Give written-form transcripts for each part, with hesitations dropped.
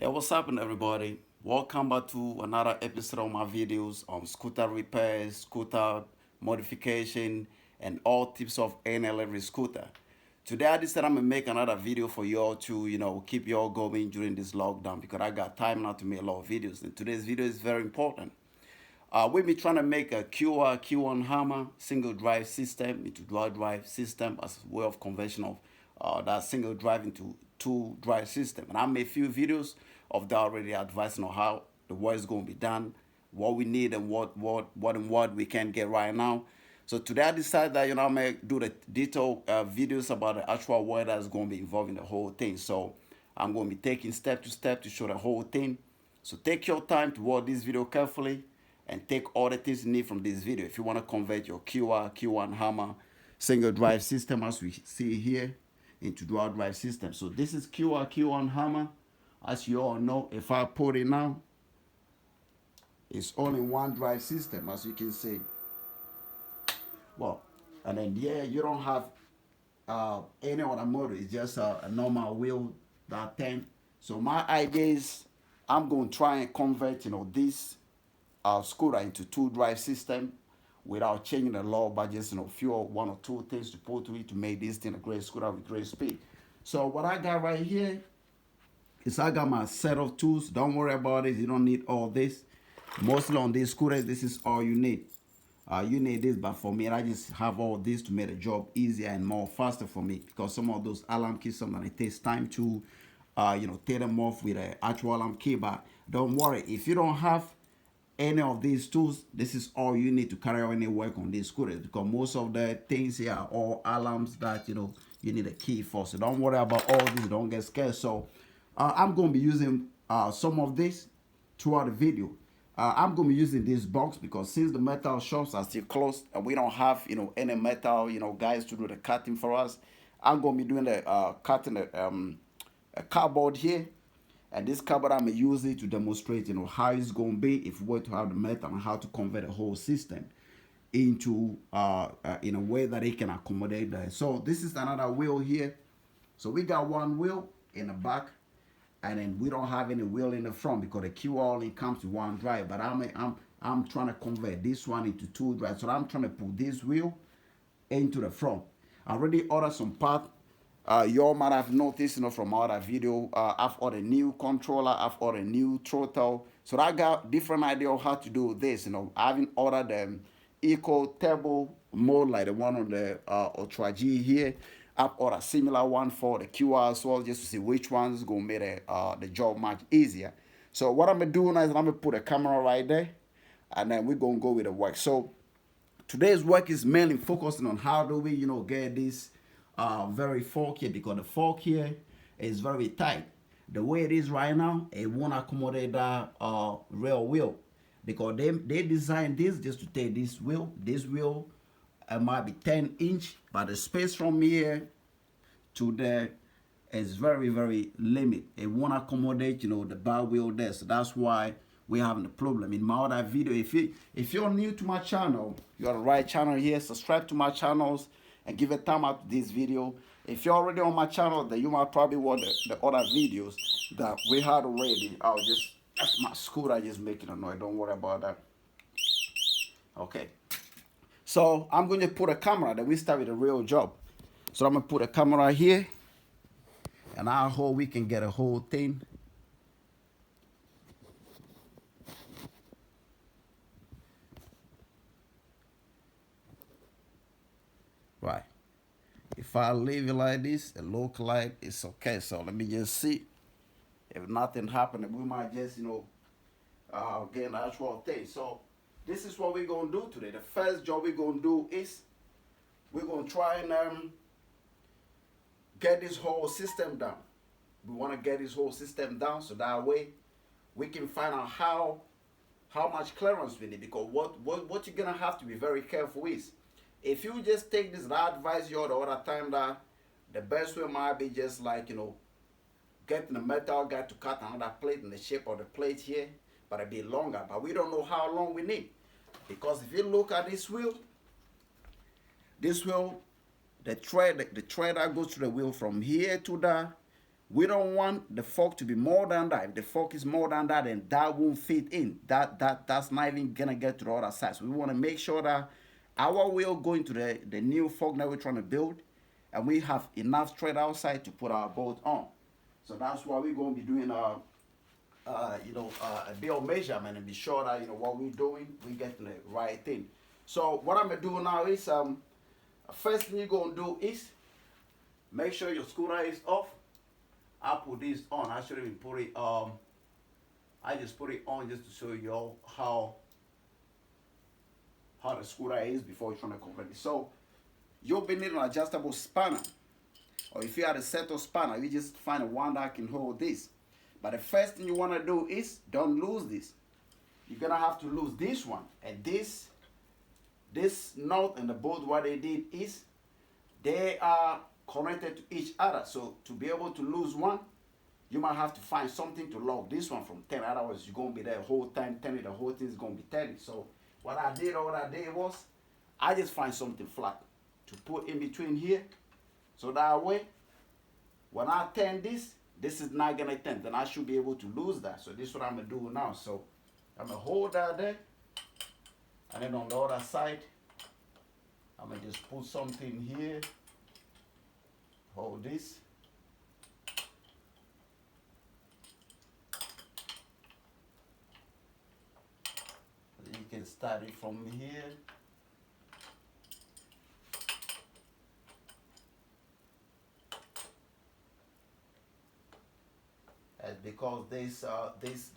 Hey, what's happening, everybody? Welcome back to another episode of my videos on scooter repairs, scooter modification, and all tips of any electric scooter. Today, I decided I'm gonna make another video for y'all to, keep y'all going during this lockdown because I got time now to make a lot of videos. And today's video is very important. We'll be trying to make a Qiewa Q1 Hummer single drive system into dual drive system as a way of conversion of that single drive into two drive system. And I made a few videos of that already advising on how the work is going to be done, what we need and what we can get right now. So today I decided that I'm gonna do the detailed videos about the actual work that's going to be involved in the whole thing. So I'm going to be taking step to step to show the whole thing. So take your time to watch this video carefully and take all the things you need from this video. If you want to convert your Qiewa Q1 Hummer single drive system as we see here into dual drive system. So this is Qiewa Q1 Hummer. As you all know, if I put it now, it's only one drive system as you can see. Well, and then yeah, you don't have any other motor. It's just a normal wheel that thing. So my idea is I'm going to try and convert this scooter into two drive system without changing the law, but just few one or two things to put to it to make this thing a great scooter with great speed. So what I got right here is I got my set of tools. Don't worry about it. You don't need all this. Mostly on this scooter, this is all you need. You need this, but for me, I just have all this to make the job easier and more faster for me because some of those alarm keys, sometimes it takes time to, take them off with an actual alarm key. But don't worry, if you don't have any of these tools, this is all you need to carry out any work on these scooters because most of the things here are all alarms that you need a key for. So don't worry about all this. Don't get scared. So I'm going to be using some of this throughout the video. I'm going to be using this box because since the metal shops are still closed and we don't have any metal guys to do the cutting for us, I'm going to be doing the cutting a cardboard here, and this cardboard I'm using to demonstrate how it's going to be if we were to have the metal and how to convert the whole system into in a way that it can accommodate that. So this is another wheel here. So we got one wheel in the back, and then we don't have any wheel in the front because the Qiewa only comes with one drive. But I'm trying to convert this one into two drives. So I'm trying to put this wheel into the front. I already ordered some parts. You might have noticed, from other video, I've ordered a new controller, I've ordered a new throttle. So I got different idea of how to do this. I haven't ordered the Eco Turbo mode like the one on the Ultra G here. I've ordered a similar one for the QR as well, just to see which one's gonna make the job much easier. So what I'm gonna do now is I'm gonna put a camera right there, and then we're gonna go with the work. So today's work is mainly focusing on how do we, get this very fork here because the fork here is very tight. The way it is right now, it won't accommodate that real wheel because they designed this just to take this wheel. This wheel might be 10-inch, but the space from here to there is very limited. It won't accommodate the bar wheel there. So that's why we're having a problem. In my other video, if you're new to my channel, you're the right channel here. Subscribe to my channels and give a thumb up to this video. If you're already on my channel, then you might probably watch the other videos that we had already. That's my scooter just making a noise. Don't worry about that. Okay. So I'm going to put a camera. Then we start with the real job. So I'm going to put a camera here, and I hope we can get a whole thing. Right. If I leave it like this, it look like it's okay. So let me just see. If nothing happened, we might just, get an actual thing. So this is what we're going to do today. The first job we're going to do is we're going to try and get this whole system down. We want to get this whole system down so that way we can find out how much clearance we need. Because what you're going to have to be very careful is, if you just take this, I advise you the other time that the best way might be just like, getting the metal guy to cut another plate in the shape of the plate here, but a bit longer. But we don't know how long we need. Because if you look at this wheel, the thread that goes to the wheel from here to there We don't want the fork to be more than that. If the fork is more than that, then that won't fit in. That's not even gonna get to the other side. So we want to make sure that our wheel going to the new fork that we're trying to build, and we have enough thread outside to put our bolt on. So that's why we're going to be doing a bit of measurement and be sure that what we're doing, we're getting the right thing. So what I'm gonna do now is first thing you're gonna do is make sure your scooter is off. I put this on. I should even put it I just put it on just to show you all how the scooter is before you're trying to complete it. So you'll be needing an adjustable spanner, or if you have a set of spanner, you just find one that can hold this. But the first thing you want to do is don't lose this. You're gonna have to lose this one, and this knot and the bolt. What they did is they are connected to each other. So to be able to lose one, you might have to find something to lock this one from turning. Otherwise, you're gonna be there the whole time turning. The whole thing is gonna be turning. So what I did was I just find something flat to put in between here, so that way when I turn this is not gonna turn. Then I should be able to lose that. So this is what I'm gonna do now. So I'm gonna hold that there, and then on the other side, I'm gonna just put something here. Hold this. You can start it from here. And because the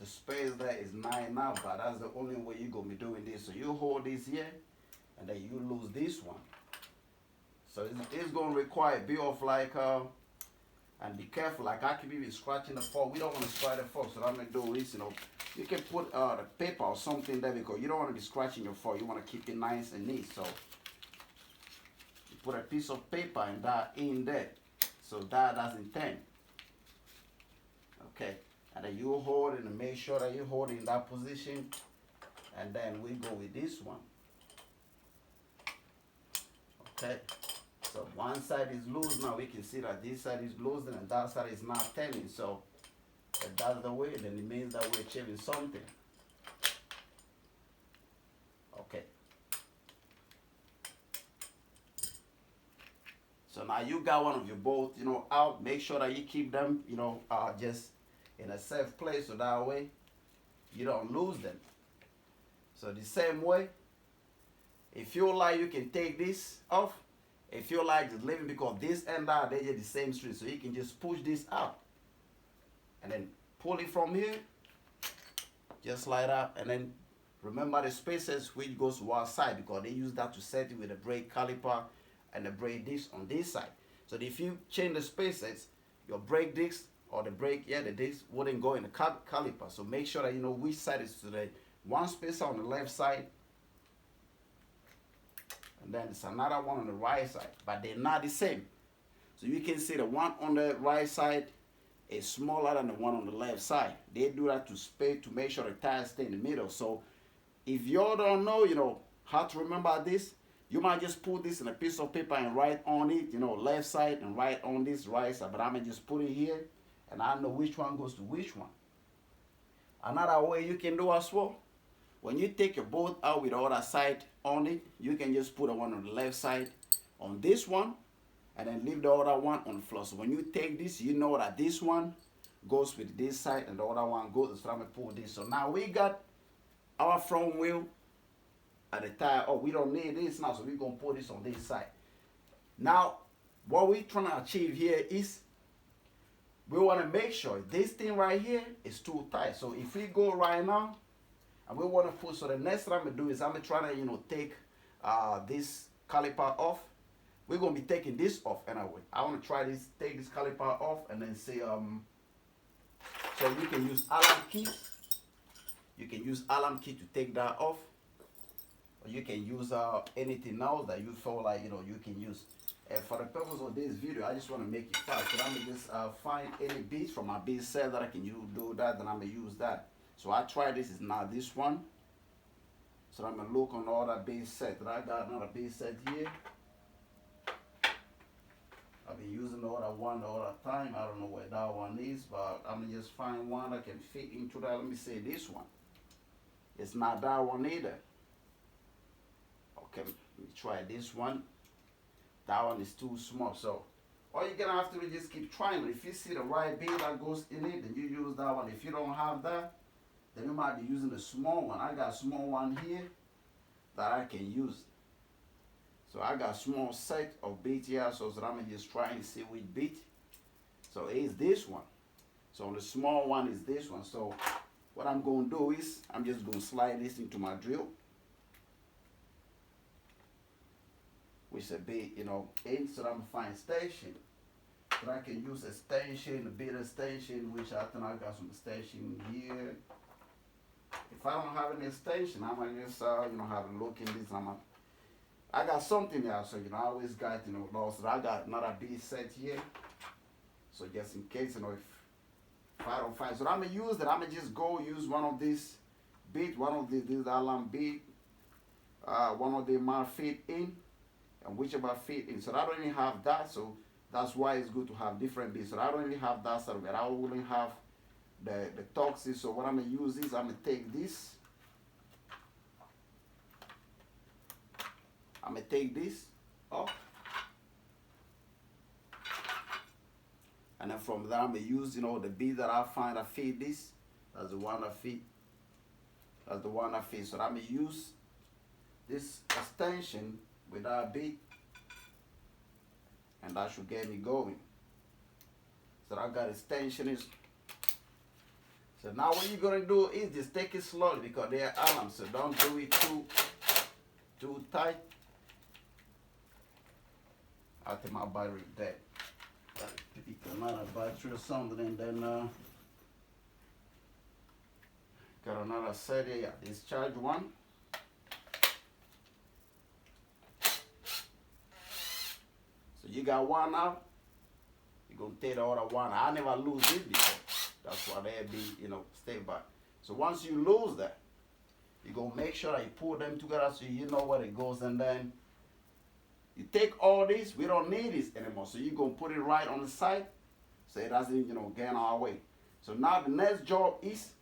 space there is 9 now, but that's the only way you're gonna be doing this. So you hold this here, and then you lose this one. So it's gonna require a bit of and be careful. Like I could be scratching the fork. We don't want to scratch the fork. So what I'm gonna do is, you can put the paper or something there, because you don't want to be scratching your fork. You want to keep it nice and neat. So you put a piece of paper and that in there, so that doesn't turn. Okay, and then you hold it and make sure that you hold it in that position, and then we go with this one. Okay, so one side is loose now. We can see that this side is loose and that side is not turning. So if that's the way, then it means that we're achieving something. Okay. So now you got one of your bolts, out. Make sure that you keep them, just in a safe place, so that way you don't lose them. So the same way, if you like, you can take this off. If you like, just leave it, because this and that, they're the same string. So you can just push this out and then pull it from here, just like that. And then remember the spaces which goes to one side, because they use that to set it with the brake caliper and the brake disc on this side. So if you change the spaces, your brake disc or the disc wouldn't go in the caliper. So make sure that you know which side is to the one spacer on the left side, and then there's another one on the right side, but they're not the same. So you can see the one on the right side is smaller than the one on the left side. They do that to make sure the tires stay in the middle. So if you don't know, how to remember this, you might just put this in a piece of paper and write on it, left side, and write on this right side. But I'm gonna just put it here, and I know which one goes to which one. Another way you can do as well, when you take your bolt out with the other side on it, you can just put the one on the left side on this one, and then leave the other one on the floor. So when you take this, you know that this one goes with this side and the other one goes. So I'm gonna pull this. So now we got our front wheel at the tire. Oh, we don't need this now, so we're gonna put this on this side. Now, what we're trying to achieve here is we want to make sure this thing right here is too tight. So if we go right now, and we want to put, so the next thing I'm gonna do is I'm gonna try to take this caliper off. We're gonna be taking this off anyway. I want to try this, take this caliper off, and then see so you can use Allen keys. You can use Allen key to take that off, or you can use anything else that you feel like you can use. And for the purpose of this video, I just want to make it fast. So I'm gonna just find any beads from my bead set that I can do that, then I'm gonna use that. So I try this, is not this one. So I'm gonna look on all that bead set. I got another bead set here. I've been using the other one the other time. I don't know where that one is, but I'm gonna just find one that can fit into that. Let me say this one. It's not that one either. Okay, let me try this one. That one is too small. So all you're gonna have to do is just keep trying. If you see the right bit that goes in it, then you use that one. If you don't have that, then you might be using the small one. I got a small one here that I can use. So I got a small set of bit here, so I'm gonna just try and see which bit. So it's this one. So the small one is this one. So what I'm gonna do is I'm just gonna slide this into my drill, which is a bit, in, so I'm gonna find station. So I can use extension, a bit extension, which I think I got some extension here. If I don't have an extension, I might just, have a look in this. I got something else, so, I always got, lost. So I got another bit set here. So just in case, if I don't find, so I'm gonna use that. I'm gonna just go use one of these bit, one of these alarm bit, one of them might fit in, and whichever fit in. So I don't even have that, so that's why it's good to have different bits. So I don't even have that side of it. I only have the toxic. So what I'm gonna use is I'm gonna take this. I'm gonna take this off. And then from there, I'm gonna use, the bit that I find that fit this. That's the one that fit. That's the one that fits. So I'm gonna use this extension with that bit, and that should get me going. So I got extension is. So now what you're gonna do is just take it slowly because they are alarms. So don't do it too tight. I think my battery is dead. Pick another battery or something, and then got another set here. Yeah, discharge one. So you got one out. You're gonna take the other one. I never lose this before. That's why they be, stay back. So once you lose that, you're gonna make sure that you put them together so you know where it goes, and then you take all this. We don't need this anymore. So you're gonna put it right on the side so it doesn't, get in our way. So now the next job is,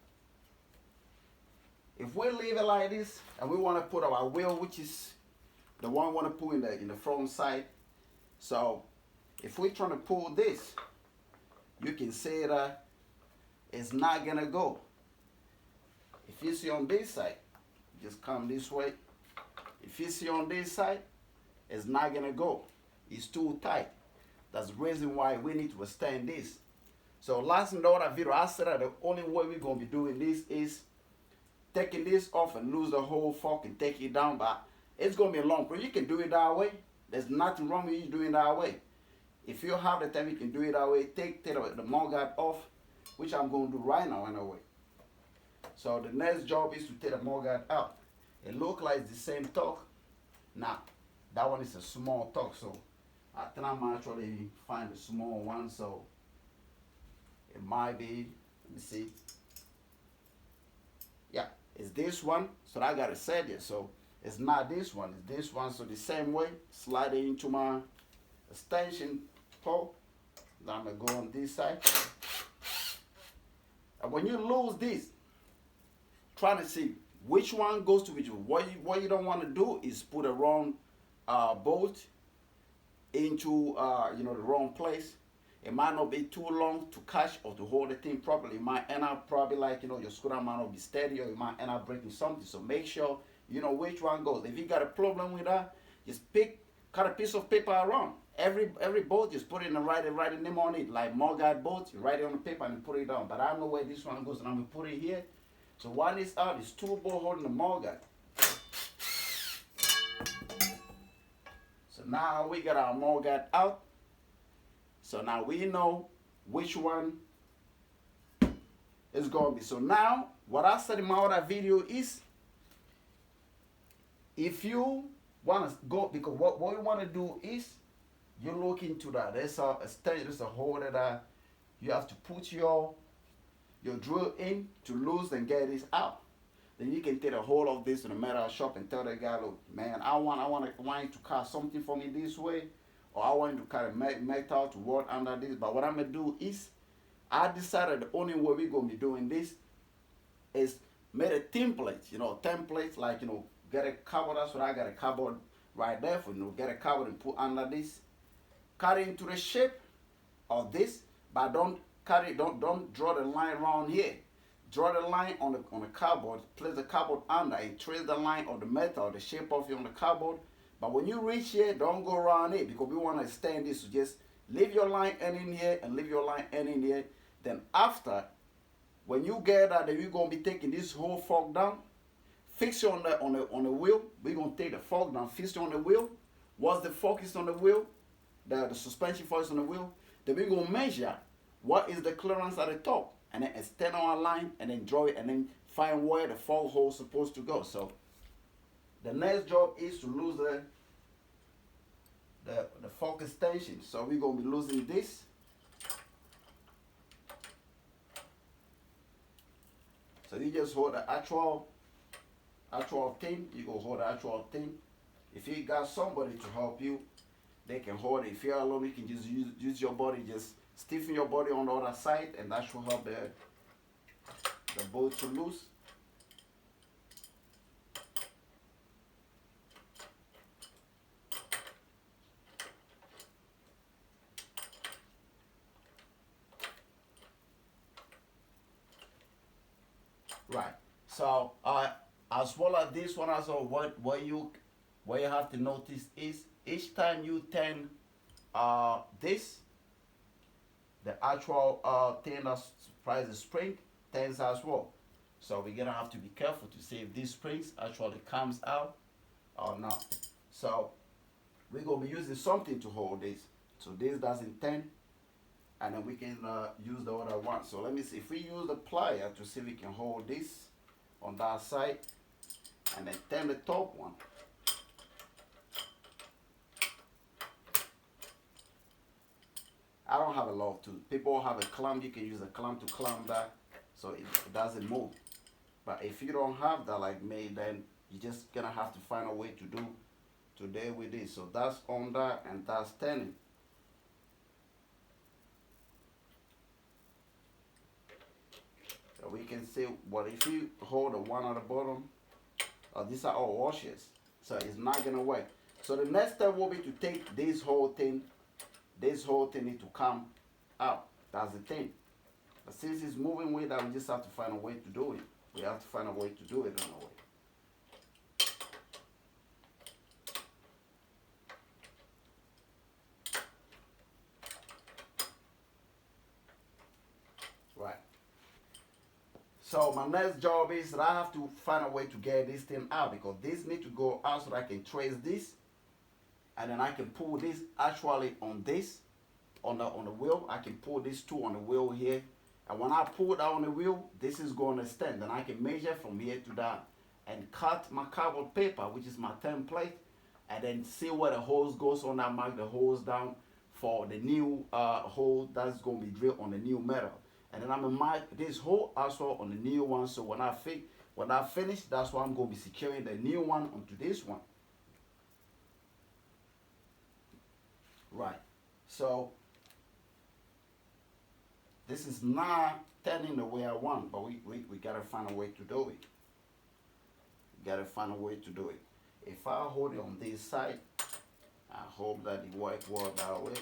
if we leave it like this and we want to put our wheel, which is the one we want to put in the front side. So if we're trying to pull this, you can see that it's not gonna go. If you see on this side, just come this way. If you see on this side, it's not gonna go. It's too tight. That's the reason why we need to extend this. So last in the other video, I said that the only way we're gonna be doing this is taking this off and lose the whole fork and take it down, but it's gonna be a long process. You can do it that way. There's nothing wrong with you doing it that way. If you have the time, you can do it that way. Take the mudguard off, which I'm gonna do right now anyway. So the next job is to take the mudguard out. It looks like it's the same torque. Now, that one is a small torque, so I think I might actually find a small one, so it might be, let me see. Yeah, it's this one, so I got it set here. So it's not this one, it's this one. So the same way, slide it into my extension pole. Then I'm gonna go on this side. And when you lose this, trying to see which one goes to which one. What you don't want to do is put a wrong bolt into the wrong place. It might not be too long to catch or to hold the thing properly. It might end up probably like your scooter might not be steady, or you might end up breaking something. So make sure you know which one goes. If you got a problem with that, just cut a piece of paper around. Every bolt, just put it in the write a name on it, like mudguard bolt. You write it on the paper and put it down. But I know where this one goes, and I'm gonna put it here. So one is out, it's two bolts holding the mudguard. So now we got our mudguard out. So now we know which one is going to be. So now, what I said in my other video is, if you want to go, because what you want to do is, you look into that. There's a stage, there's a hole that you have to put your drill in to lose and get this out. Then you can take a hold of this in the metal shop and tell the guy, look, man, I want you to cut something for me this way, or I want to carry metal to work under this. But what I'm gonna do is, I decided the only way we're gonna be doing this is made a template. Templates like get a cupboard. That's what I got, a cupboard right there for get a cupboard and put under this. Cut it into the shape of this, but don't draw the line around here. Draw the line on the cardboard, place the cardboard under and trace the line of the metal, the shape of it on the cardboard. But when you reach here, don't go around it because we want to extend this. So just leave your line ending here and leave your line ending here. Then after, when you get that, then we're gonna be taking this whole fork down, fix it on the wheel. We're gonna take the fork down, fix it on the wheel. Once the fork is on the wheel, the suspension fork is on the wheel, then we're gonna measure what is the clearance at the top, and then extend our line, and then draw it, and then find where the fork hole is supposed to go. So the next job is to lose the fork extension. So we're gonna be losing this. So you just hold the actual thing. You go hold the actual thing. If you got somebody to help you, they can hold it. If you're alone, you can just use your body, just stiffen your body on the other side, and that should help the bolt to loose. Right. So as well as this one, also what you have to notice is each time you turn this, the actual thing that supplies the spring turns as well. So we're gonna have to be careful to see if these springs actually comes out or not. So we're gonna be using something to hold this. So this doesn't turn, and then we can use the other one. So let me see if we use the plier to see if we can hold this on that side, and then turn the top one. I don't have a lot to. People have a clamp. You can use a clamp to clamp that, so it doesn't move. But if you don't have that like me, then you're just gonna have to find a way to deal with this. So that's on that, and that's turning. So we can see what if you hold the one at the bottom. These are all washers, so it's not gonna work. So the next step will be to take this whole thing. This whole thing need to come out. That's the thing. But since it's moving with that, we just have to find a way to do it. We have to find a way to do it on a way. Right. So my next job is that I have to find a way to get this thing out, because this need to go out so that I can trace this, and then I can pull this actually on this, on the wheel. I can pull this two on the wheel here, and when I pull that on the wheel, this is going to extend. Then I can measure from here to that and cut my cardboard paper, which is my template, and then see where the holes goes on that. Mark the holes down for the new hole that's going to be drilled on the new metal, and then I'm gonna mark this hole also on the new one. So when I finish, that's why I'm going to be securing the new one onto this one. Right. So this is not turning the way I want, but we gotta find a way to do it. We gotta find a way to do it. If I hold it on this side, I hope that it works well that way.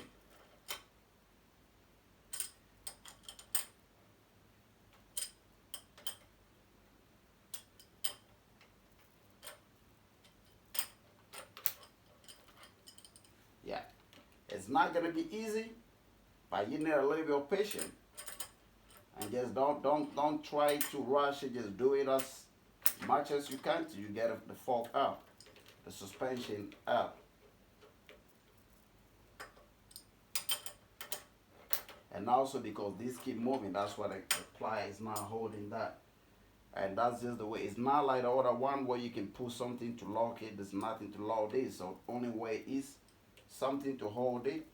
Yeah, it's not gonna be easy, but you need a little bit of patience. And just don't try to rush it. Just do it as much as you can till you get the fork out, the suspension out. And also because this keep moving, that's why the plier is not holding that. And that's just the way. It's not like the other one where you can put something to lock it. There's nothing to lock this. So only way is something to hold it,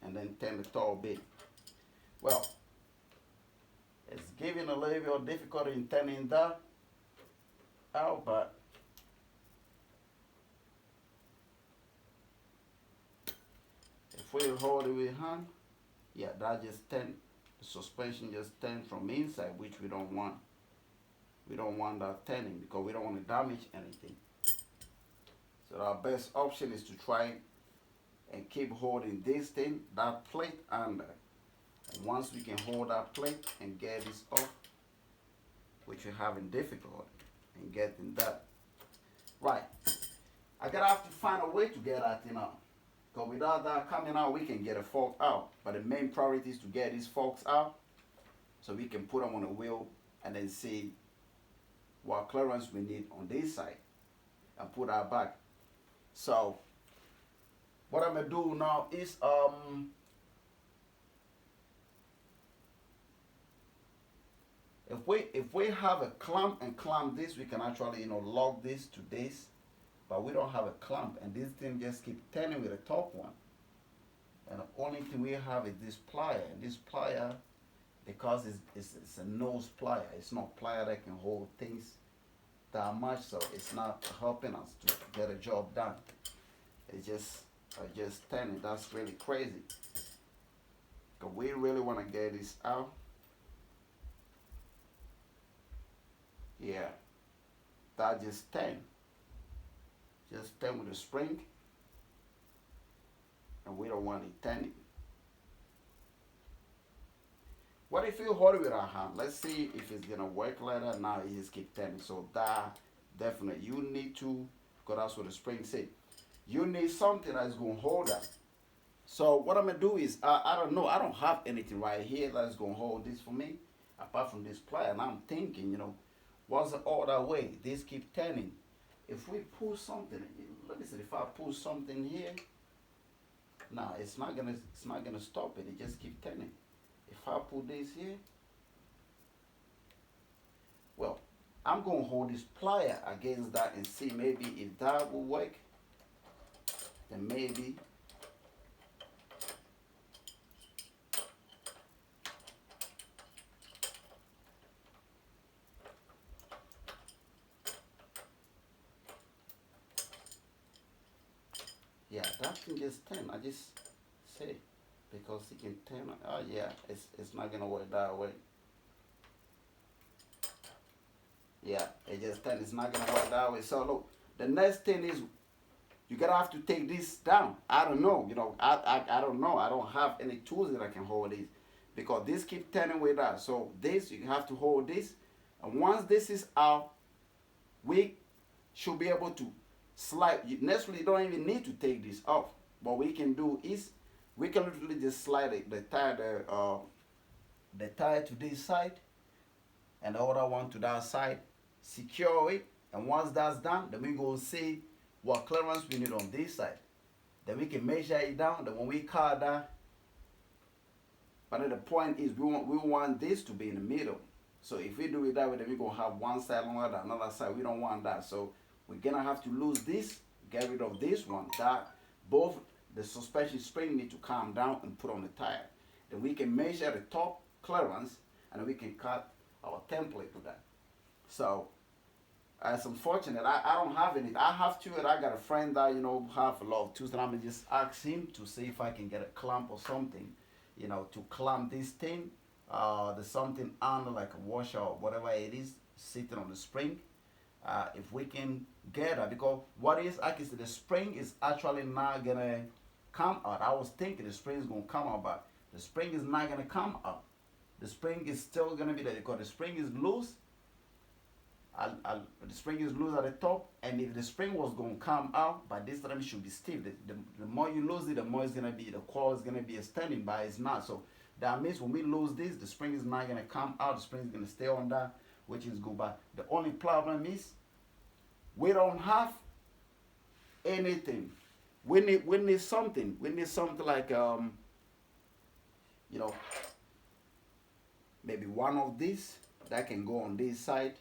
and then turn the top bit. Well, it's giving a little bit of difficulty in turning that out, but we hold it with hand, yeah, that just turn, the suspension just turn from inside, which we don't want. We don't want that turning because we don't want to damage anything. So our best option is to try and keep holding this thing, that plate under. And once we can hold that plate and get this off, which we're having difficulty in getting that. Right. I gotta have to find a way to get that thing out. Because without that coming out, we can get a fork out. But the main priority is to get these forks out so we can put them on the wheel and then see what clearance we need on this side and put that back. So what I'm gonna do now is if we have a clamp and clamp this, we can actually lock this to this, but we don't have a clamp and this thing just keep turning with the top one. And the only thing we have is this plier, and this plier, because it's a nose plier, it's not plier that can hold things that much, so it's not helping us to get a job done. It's just turning. That's really crazy. Cause we really want to get this out. Yeah, that just turn. Just turn with the spring, and we don't want it turning. What if you hold it with our hand? Let's see if it's gonna work like that. Now it just keep turning. So that definitely you need to, because that's what the spring said. You need something that's gonna hold that. So what I'm gonna do is I don't know. I don't have anything right here that's gonna hold this for me, apart from this plier. And I'm thinking, what's the other way? This keep turning. If we pull something, let me see. If I pull something here, nah, it's not gonna stop it. It just keep turning. If I put this here, well, I'm going to hold this plier against that and see maybe if that will work, then maybe. Yeah, that can just turn. I just say because it can turn. Oh yeah, it's not gonna work that way. Yeah, it just turn. It's not gonna work that way. So look, the next thing is you gotta have to take this down. I don't know. I don't know. I don't have any tools that I can hold this because this keep turning with that. So this you have to hold this, and once this is out, we should be able to slide. Necessarily, you don't even need to take this off. What we can do is we can literally just slide the tire to this side and the other one to that side, secure it, and once that's done, then we go see what clearance we need on this side. Then we can measure it down. Then when we cut that, but the point is we want this to be in the middle. So if we do it that way, then we're gonna have one side longer than another side. We don't want that. So we're gonna have to lose this, get rid of this one. That both the suspension spring need to calm down and put on the tire. Then we can measure the top clearance and we can cut our template with that. So it's unfortunate. I don't have any. I have to, and I got a friend that have a lot of tools, and I'm gonna just ask him to see if I can get a clamp or something, to clamp this thing. There's something under like a washer or whatever it is sitting on the spring. If we can get that, because what is I can see the spring is actually not gonna come out. I was thinking the spring is gonna come out, but the spring is not gonna come out. The spring is still gonna be there because the spring is loose. The spring is loose at the top, and if the spring was gonna come out, by this time it should be stiff. The more you lose it, the more it's gonna be, the coil is gonna be extending, but it's not. So that means when we lose this, the spring is not gonna come out. The spring is gonna stay on that, which is good. But the only problem is we don't have anything. We need something. We need something like maybe one of these that can go on this side.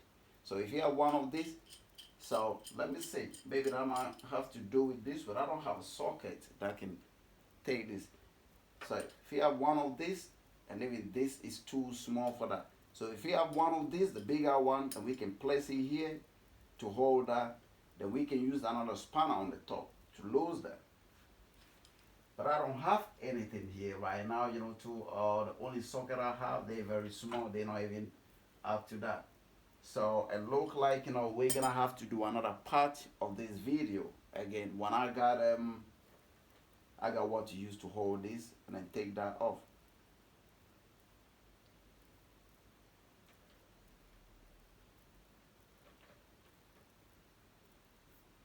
So if you have one of these, so let me see. Maybe I might have to do with this, but I don't have a socket that can take this. So if you have one of these, and even this is too small for that. So if you have one of these, the bigger one, and we can place it here to hold that, then we can use another spanner on the top to lose that. But I don't have anything here right now, to the only socket I have, they're very small, they're not even up to that. So it look like, we're gonna have to do another part of this video. Again, when I got what to use to hold this and then take that off.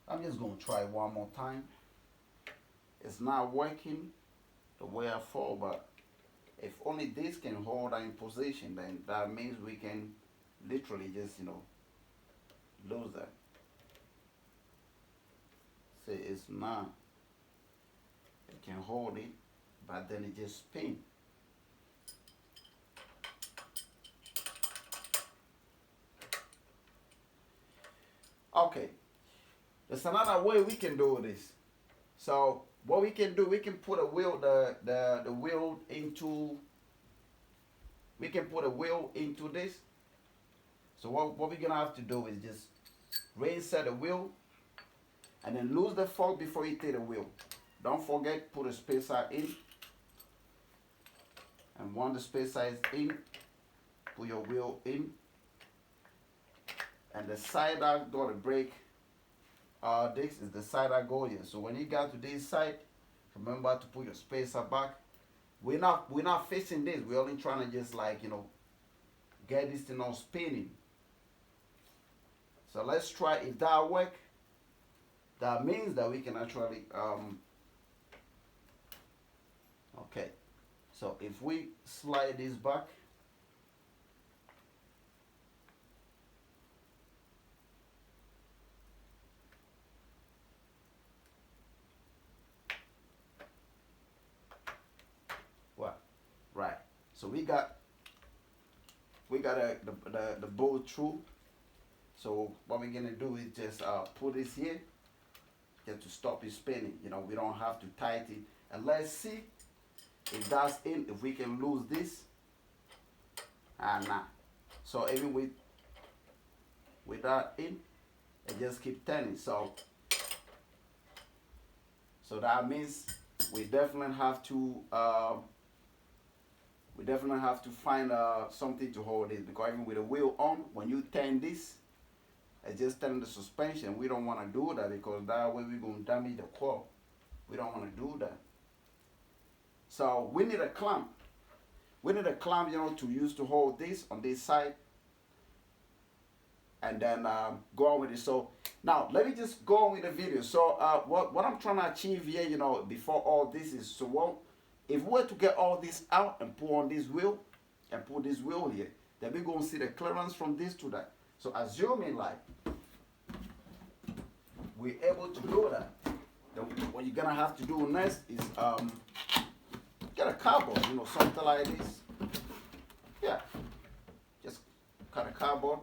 I'm just gonna try one more time. It's not working the way I thought, but if only this can hold in position, then that means we can literally just, lose that. See, it's not. It can hold it, but then it just spin. Okay, there's another way we can do this. So what we can do, we can put a wheel, the wheel into. We can put a wheel into this. So what we're gonna have to do is just reset the wheel, and then lose the fork before you take the wheel. Don't forget, put a spacer in, and once the spacer is in, put your wheel in, and the side that got to break this is the side that go here. So when you got to this side, remember to put your spacer back. We're not facing this. We're only trying to just get this thing on spinning. So let's try. If that work, that means that we can actually okay. So if we slide this back, what? Right. So we got the bolt through. So what we're gonna do is just put this here, just to stop it spinning. We don't have to tighten it. And let's see if that's in. If we can lose this, nah. So even with that in, it just keep turning. So that means we definitely have to find something to hold this, because even with the wheel on, when you turn this, it's just turning the suspension. We don't want to do that, because that way we're going to damage the coil. We don't want to do that. So we need a clamp. We need a clamp, to use to hold this on this side, and then go on with it. So now let me just go on with the video. So what I'm trying to achieve here, before all this is, so if we were to get all this out and put on this wheel and put this wheel here, then we're going to see the clearance from this to that. So assuming we're able to do that, then what you're gonna have to do next is get a cardboard, something like this. Yeah, just cut a cardboard.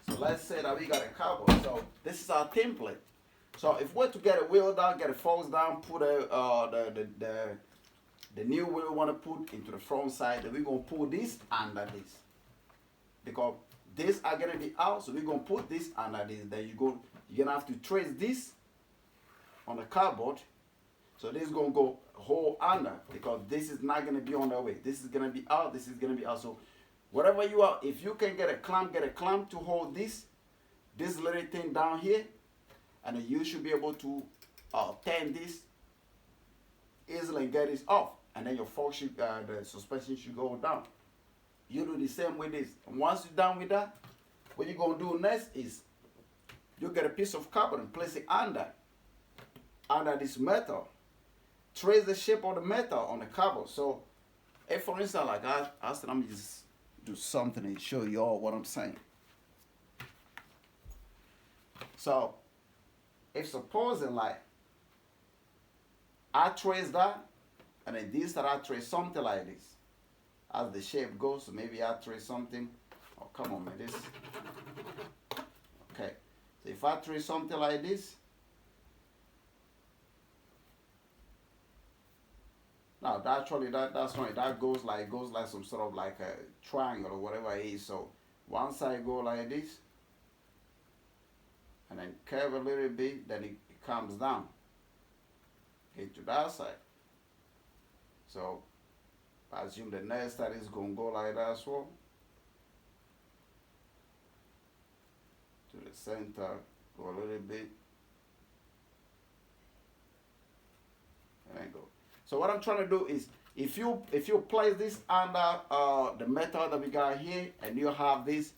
So let's say that we got a cardboard. So this is our template. So if we're to get a wheel down, get a forks down, put the new wheel we want to put into the front side, then we're going to put this under this. Because these are going to be out, so we're going to put this under this. Then you're going to have to trace this on the cardboard. So this is going to go whole under, because this is not going to be on the way. This is going to be out, this is going to be out. So whatever you are, if you can get a clamp to hold this little thing down here, and then you should be able to turn this easily and get this off, and then your fork should, the suspension should go down. You do the same with this. And once you're done with that, what you're gonna do next is you get a piece of carbon and place it under this metal. Trace the shape of the metal on the carbon. So, if for instance, like I said, let me just do something and show you all what I'm saying. So, if supposing I trace that, and then this that I trace something like this, as the shape goes, so maybe I trace something. Oh, come on, man, this. Okay, so if I trace something like this, now actually that's right. That goes like some sort of like a triangle or whatever it is. So one side go like this, and then curve a little bit, then it comes down. Okay, to that side. So I assume the next side is gonna go like that as well. To the center, go a little bit, and then go. So what I'm trying to do is, if you place this under the metal that we got here, and you have this,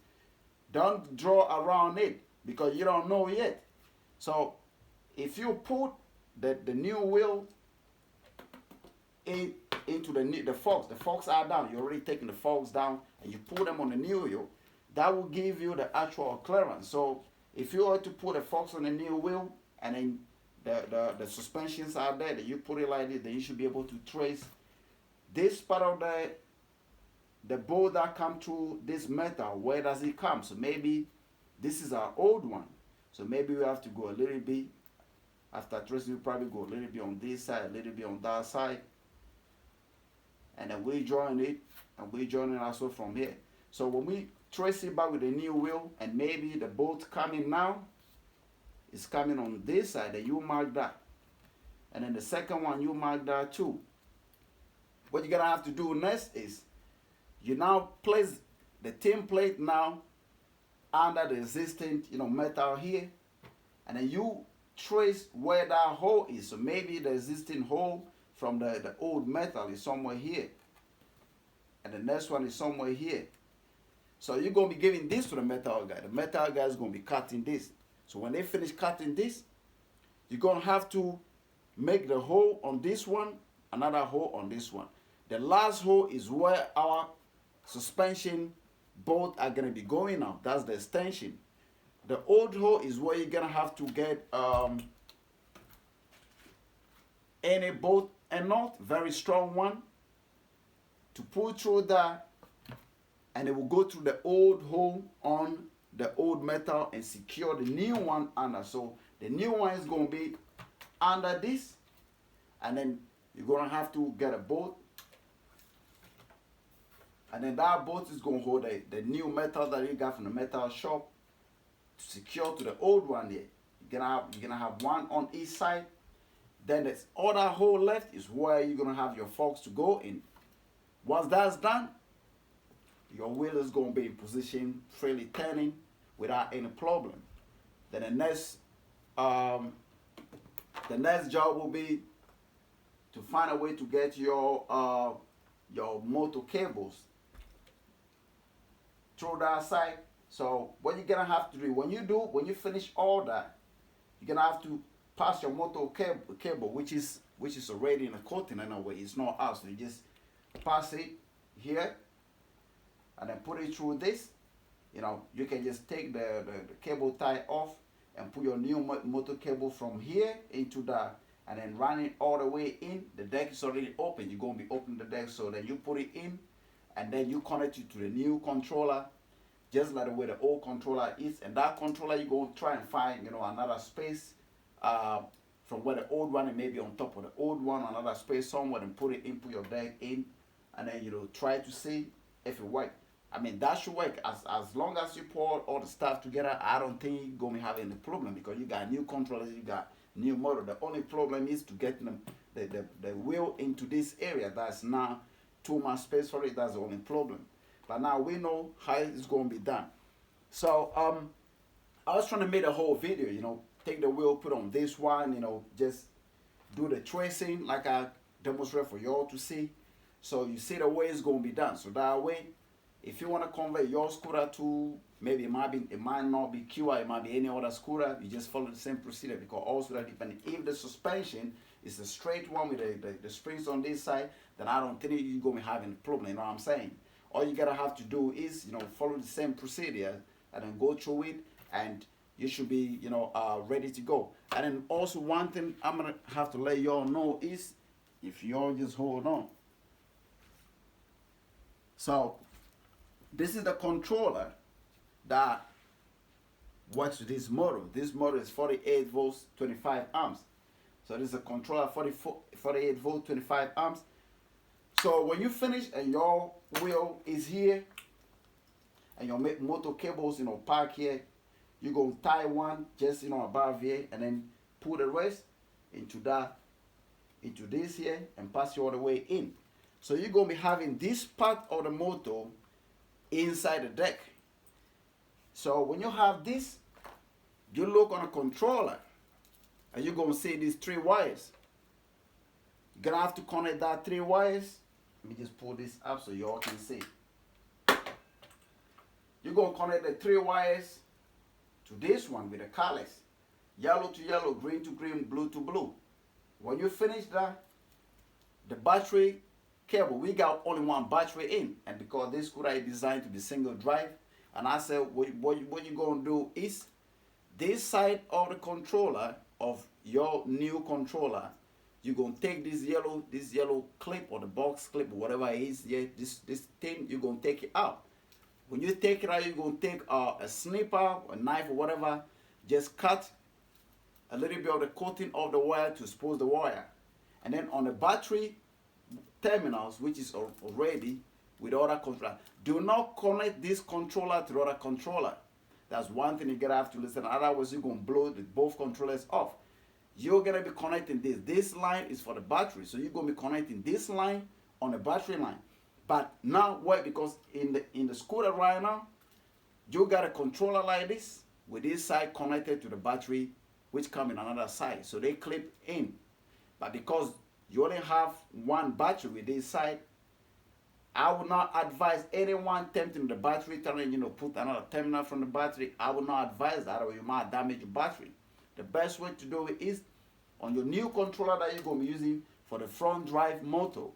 don't draw around it because you don't know yet. So if you put the new wheel into the forks are down. You're already taking the forks down, and you put them on the new wheel. That will give you the actual clearance. So if you were to put the forks on the new wheel, and then the suspensions are there, that you put it like this, then you should be able to trace this part of the bolt that come through this metal. Where does it come? So maybe this is our old one. So maybe we have to go a little bit. After tracing, we probably go a little bit on this side, a little bit on that side. And then we join it, and we join it also from here. So when we trace it back with the new wheel, and maybe the bolt coming now is coming on this side, then you mark that. And then the second one, you mark that too. What you're gonna have to do next is, you now place the tin plate now under the existing metal here, and then you trace where that hole is. So maybe the existing hole from the old metal is somewhere here, and the next one is somewhere here. So you're going to be giving this to the metal guy. The metal guy is going to be cutting this. So when they finish cutting this, you're going to have to make the hole on this one, another hole on this one. The last hole is where our suspension bolt are going to be going out. That's the extension. The old hole is where you're going to have to get any bolt and nut, very strong one, to pull through that, and it will go through the old hole on the old metal and secure the new one under. So the new one is going to be under this, and then you're going to have to get a bolt, and then that bolt is going to hold the new metal that you got from the metal shop to secure to the old one there. You're gonna have one on each side. Then the other hole left is where you're gonna have your forks to go in. Once that's done, your wheel is gonna be in position, freely turning without any problem. Then the next job will be to find a way to get your motor cables through that side. So what you're gonna have to do when you finish all that, you're gonna have to pass your motor cable, which is already in a coating anyway. It's not out, so you just pass it here and then put it through this. You can just take the cable tie off and put your new motor cable from here into that, and then run it all the way in. The deck is already open. You're gonna be opening the deck, so then you put it in, and then you connect it to the new controller, just like the way the old controller is. And that controller, you're going to try and find another space from where the old one, and maybe on top of the old one, another space somewhere, and put it in, put your deck in, and then try to see if it works. I mean, that should work as long as you pour all the stuff together. I don't think you're going to have any problem, because you got new controllers, you got new motor. The only problem is to get the wheel into this area. That's now too much space for it. That's the only problem. But now we know how it's going to be done. So I was trying to make a whole video, take the wheel, put on this one, just do the tracing like I demonstrated for y'all to see. So you see the way it's going to be done. So that way, if you want to convert your scooter to, maybe it might not be Qiewa, it might be any other scooter, you just follow the same procedure, because also that depending if the suspension is a straight one with the springs on this side, then I don't think you're going to be having a problem. You know what I'm saying? All you gotta have to do is follow the same procedure and then go through it, and you should be ready to go. And then also one thing I'm gonna have to let y'all know is, if y'all just hold on. So this is the controller that works with this motor. This motor is 48 volts, 25 amps. So this is a controller 48 volts, 25 amps. So when you finish and your wheel is here and your motor cables, park here, you're gonna tie one just above here and then put the rest into this here and pass it all the way in. So you're gonna be having this part of the motor inside the deck. So when you have this, you look on a controller and you're gonna see these 3 wires. You're gonna have to connect that 3 wires. Let me just pull this up so y'all can see. You're gonna connect the 3 wires to this one with the colors. Yellow to yellow, green to green, blue to blue. When you finish that, the battery cable, we got only one battery in, and because this scooter is designed to be single drive, and I said what you're gonna do is this side of the controller of your new controller, you're gonna take this yellow clip or the box clip or whatever it is, yeah, this thing, you're gonna take it out. When you take it out, you're gonna take a snipper, a knife or whatever, just cut a little bit of the coating of the wire to expose the wire. And then on the battery terminals, which is already with other controller, do not connect this controller to the other controller. That's one thing you're gonna have to listen. Otherwise, you're gonna blow both controllers off. You're gonna be connecting this. This line is for the battery, so you're gonna be connecting this line on the battery line. But now why? Because in the scooter right now, you got a controller like this with this side connected to the battery, which come in another side, so they clip in. But because you only have one battery with this side, I would not advise anyone tempting the battery, put another terminal from the battery. I would not advise that, or you might damage your battery. The best way to do it is on your new controller that you're going to be using for the front drive motor.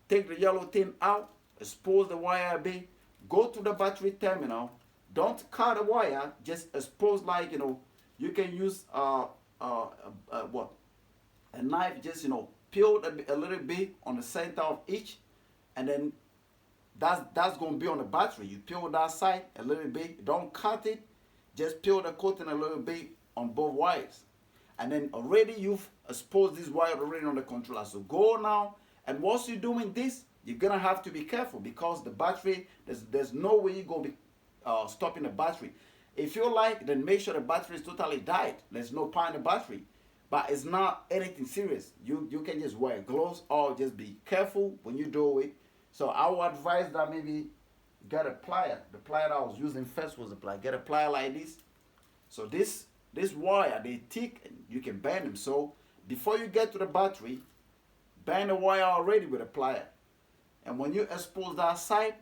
Take the yellow thing out, expose the wire a bit, go to the battery terminal. Don't cut the wire, just expose you can use a knife, just peel a little bit on the center of each, and then that's gonna be on the battery. You peel that side a little bit, don't cut it, just peel the coating a little bit on both wires. And then already you've exposed this wire already on the controller. So go now, and once you're doing this, you're gonna have to be careful because the battery, there's no way you're gonna be stopping the battery. If you like, then make sure the battery is totally died. There's no power in the battery. But it's not anything serious. You can just wear gloves or just be careful when you do it. So I would advise that maybe get a plier. The plier that I was using first was a plier. Get a plier like this. So this wire, they thick, and you can bend them. So before you get to the battery, bend the wire already with a plier. And when you expose that side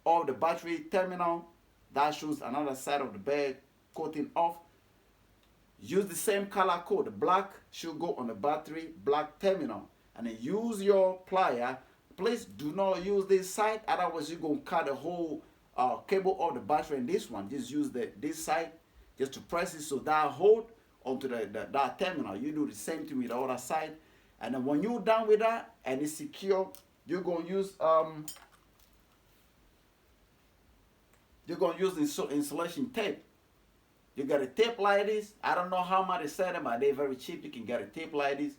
of the battery terminal, that shows another side of the bed coating off. Use the same color code. The black should go on the battery black terminal. And then use your plier. Please do not use this side, otherwise you're going to cut the whole cable of the battery in this one. Just use this side just to press it so that hold onto that terminal. You do the same thing with the other side. And then when you're done with that and it's secure, you're going to use insulation tape. You got a tape like this. I don't know how much they sell them, but they're very cheap. You can get a tape like this.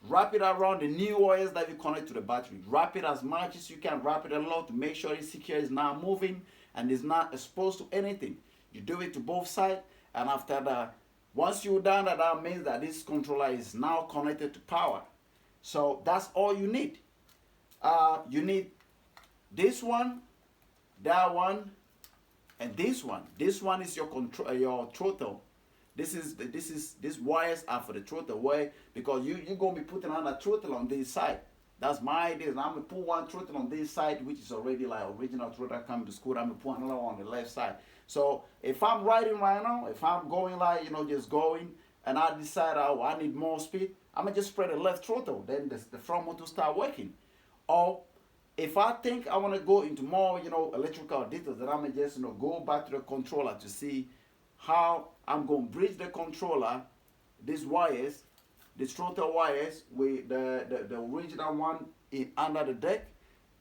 Wrap it around the new wires that you connect to the battery. Wrap it as much as you can. Wrap it a lot to make sure it's secure, it's not moving, and it's not exposed to anything. You do it to both sides, and after that, once you're done, that means that this controller is now connected to power. So that's all you need. You need this one, that one, and this one. This one is your control, your throttle. These wires are for the throttle. Why? Because you're gonna be putting on a throttle on this side. That's my idea. And I'm gonna put one throttle on this side, which is already like original throttle coming to school. I'm gonna put another one on the left side. So if I'm riding right now, if I'm going like just going, and I decide I need more speed, I'm gonna just spread the left throttle. Then the front motor start working. Or if I think I want to go into more electrical details, then I'm gonna just go back to the controller to see how I'm going to bridge the controller, these wires, the throttle wires with the original one under the deck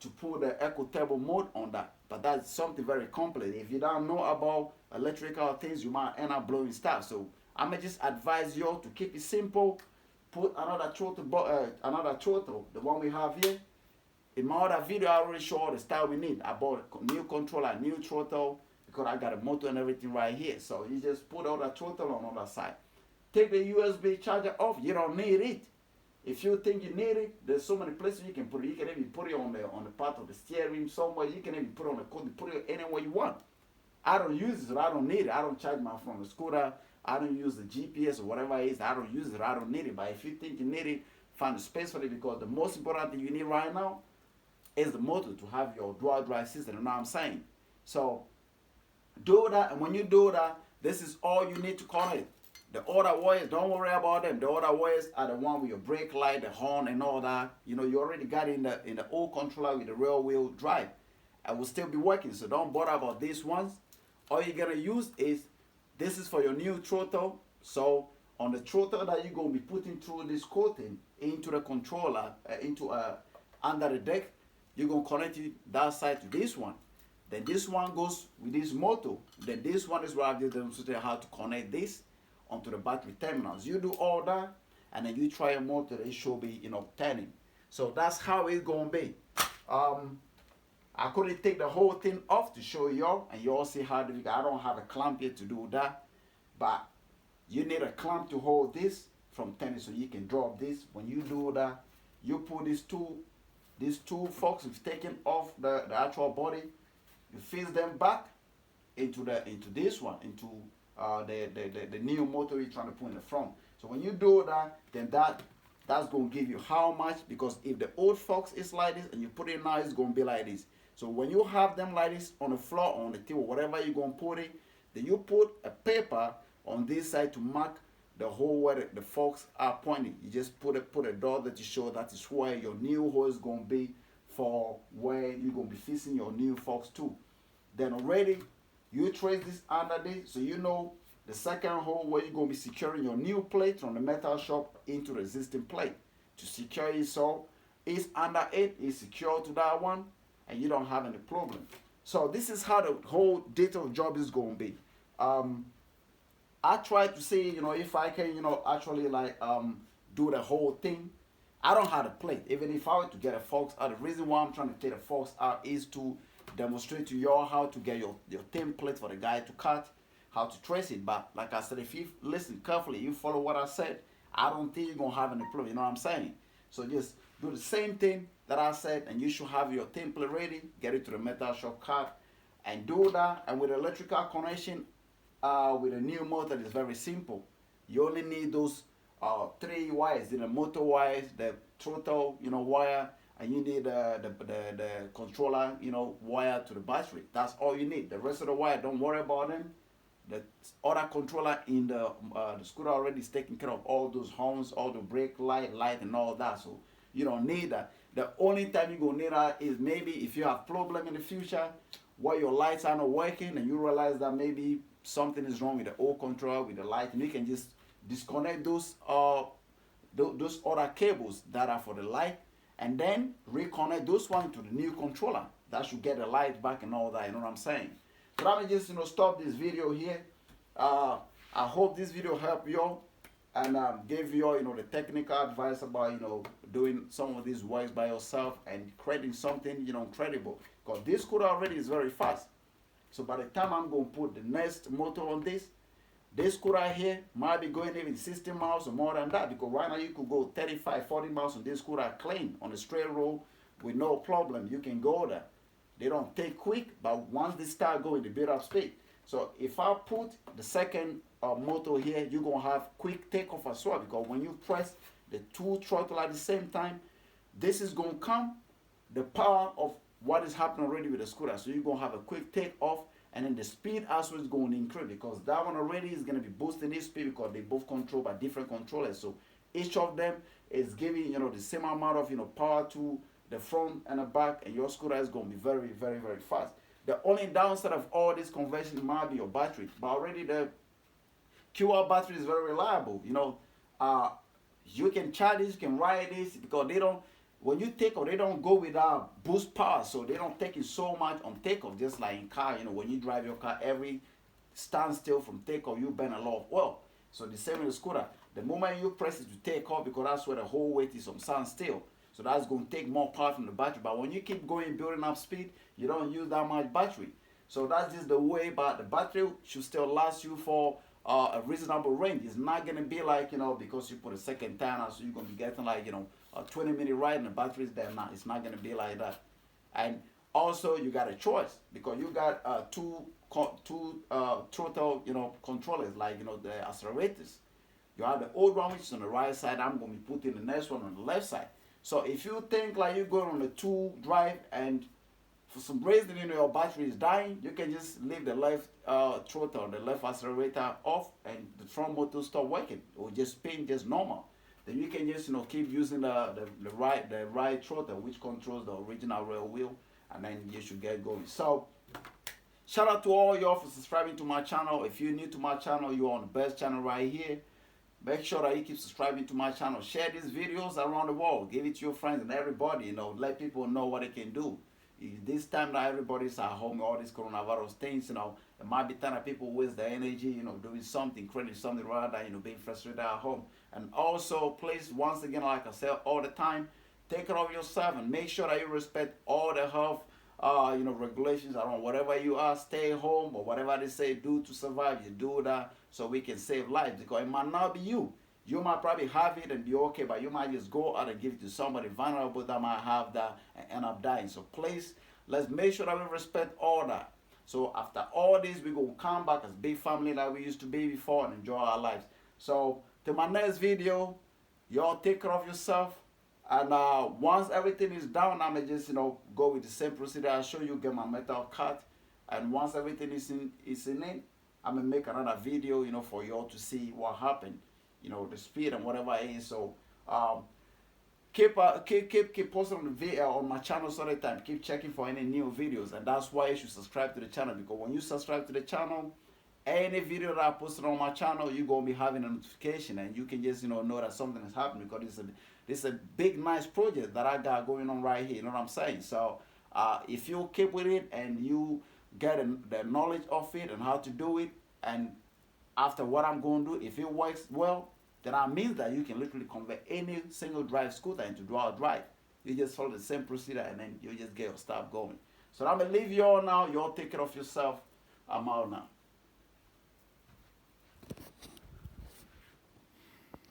to put the eco turbo mode on that. But that's something very complex. If you don't know about electrical things, you might end up blowing stuff. So I'm going to just advise you to keep it simple. Put another throttle, the one we have here, in my other video, I already showed all the stuff we need. I bought a new controller, new throttle, because I got a motor and everything right here. So you just put all the throttle on the other side. Take the USB charger off. You don't need it. If you think you need it, there's so many places you can put it. You can even put it on the part of the steering somewhere. You can even put it on the code, put it anywhere you want. I don't use it, so I don't need it. I don't charge my phone, the scooter. I don't use the GPS or whatever it is. I don't use it. I don't need it. But if you think you need it, find a space for it, because the most important thing you need right now is the motor to have your dual drive system. You know what I'm saying? So do that, and when you do that, this is all you need to connect. The other wires, don't worry about them. The other wires are the one with your brake light, the horn, and all that. You know, you already got in the old controller with the rear wheel drive. I will still be working, so don't bother about these ones. All you're gonna use is, this is for your new throttle. So on the throttle that you're gonna be putting through this coating into the controller, under the deck, you're gonna connect it that side to this one. Then this one goes with this motor. Then this one is where I've just demonstrated how to connect this onto the battery terminals. You do all that, and then you try a motor, it should be, you know, turning. So that's how it's gonna be. I couldn't take the whole thing off to show y'all, and you all see how I don't have a clamp here to do that, but you need a clamp to hold this from turning, so you can drop this. When you do that, you put these two forks you've taken off the actual body, you fix them back into this one, into the new motor you're trying to put in the front. So when you do that, then that's going to give you how much, because if the old forks is like this and you put it now, it's going to be like this. So when you have them like this on the floor, on the table, whatever you're going to put it, then you put a paper on this side to mark the hole where the forks are pointing. You just put a dot that you show that is where your new hole is going to be, for where you're going to be fixing your new forks too. Then already you trace this under this, so you know the second hole where you're going to be securing your new plate from the metal shop into the existing plate. To secure it, so it's under it, it's secure to that one, and you don't have any problem. So this is how the whole detailed job is going to be. I try to see, you know, if I can, you know, actually like do the whole thing. I don't have a plate. Even if I were to get a forks out, the reason why I'm trying to take the forks out is to demonstrate to y'all how to get your template for the guy to cut, how to trace it. But like I said, if you listen carefully, you follow what I said, I don't think you're gonna have any problem. You know what I'm saying? So just do the same thing that I said, and you should have your template ready. Get it to the metal shop, cut, and do that. And with electrical connection, with a new motor, it's very simple. You only need those 3 wires: the motor wires, the throttle, you know, wire, and you need the controller, you know, wire to the battery. That's all you need. The rest of the wire, don't worry about them. The other controller in the scooter already is taking care of all those horns, all the brake light, and all that. So you don't need that. The only time you're gonna need that is maybe if you have problem in the future where your lights are not working, and you realize that maybe something is wrong with the old controller, with the light, and you can just disconnect those other cables that are for the light, and then reconnect those ones to the new controller. That should get the light back and all that. You know what I'm saying? So let me just, you know, stop this video here. I hope this video helped y'all and gave y'all, you know, the technical advice about, you know, doing some of these works by yourself and creating something, you know, incredible. Because this scooter already is very fast. So by the time I'm going to put the next motor on this scooter here might be going even 60 miles or more than that, because right now you could go 35, 40 miles on this scooter clean on the straight road with no problem. You can go there. They don't take quick, but once they start going, they build up speed. So if I put the second motor here, you're going to have quick takeoff as well, because when you press the 2 throttle at the same time, this is going to come the power of what is happening already with the scooter. So you're going to have a quick takeoff, and then the speed also is going to increase, because that one already is going to be boosting its speed, because they both controlled by different controllers. So each of them is giving, you know, the same amount of, you know, power to the front and the back, and your scooter is going to be very, very, very fast. The only downside of all this conversion might be your battery, but already the Qiewa battery is very reliable. You know, you can charge this, you can ride this, because they don't, when you take off, they don't go without boost power, so they don't take it so much on takeoff. Just like in car, you know, when you drive your car, every standstill from takeoff, you burn a lot of oil. So the same with the scooter. The moment you press it to take off, because that's where the whole weight is on standstill. So that's going to take more power from the battery. But when you keep going, building up speed, you don't use that much battery. So that's just the way. But the battery should still last you for a reasonable range. It's not going to be like, because you put a second timer, so you're going to be getting like, a 20-minute ride and the battery's there now. It's not going to be like that. And also, you got a choice because you got two throttle, controllers, like, the accelerators. You have the old one, which is on the right side. I'm going to be putting the next one on the left side. So if you think like you're going on a 2 drive and for some reason, your battery is dying, you can just leave the left throttle, the left accelerator off, and the front motor stop working, or just spin just normal. Then you can just keep using the right throttle, which controls the original rear wheel, and then you should get going. So shout out to all y'all for subscribing to my channel. If you're new to my channel, you're on the best channel right here. Make sure that you keep subscribing to my channel. Share these videos around the world. Give it to your friends and everybody. Let people know what they can do. This time that everybody's at home, all these coronavirus things, it might be time that people waste their energy, doing something, creating something rather than, being frustrated at home. And also, please, once again, like I said all the time, take care of yourself and make sure that you respect all the health regulations around whatever you are. Stay home or whatever they say do to survive. You do that so we can save lives, because it might not be you. You might probably have it and be okay, but you might just go out and give it to somebody vulnerable that might have that and end up dying. So please, let's make sure that we respect all that. So after all this, we're going to come back as big family like we used to be before and enjoy our lives. So till my next video, y'all take care of yourself. And once everything is done, I'm going to just, go with the same procedure I show you, get my metal cut. And once everything is in it, I'm going to make another video, for y'all to see what happened. The speed and whatever it is. So keep posting on the video on my channel all the time. Keep checking for any new videos, and that's why you should subscribe to the channel, because when you subscribe to the channel, any video that I posted on my channel, you're gonna be having a notification, and you can just know that something is happening, because this is a big nice project that I got going on right here. You know what I'm saying? So if you keep with it and you get the knowledge of it and how to do it, and after what I'm going to do, if it works well, then that means that you can literally convert any single drive scooter into dual drive. You just follow the same procedure and then you just get your stuff going. So I'm going to leave you all now. You all take care of yourself. I'm out now.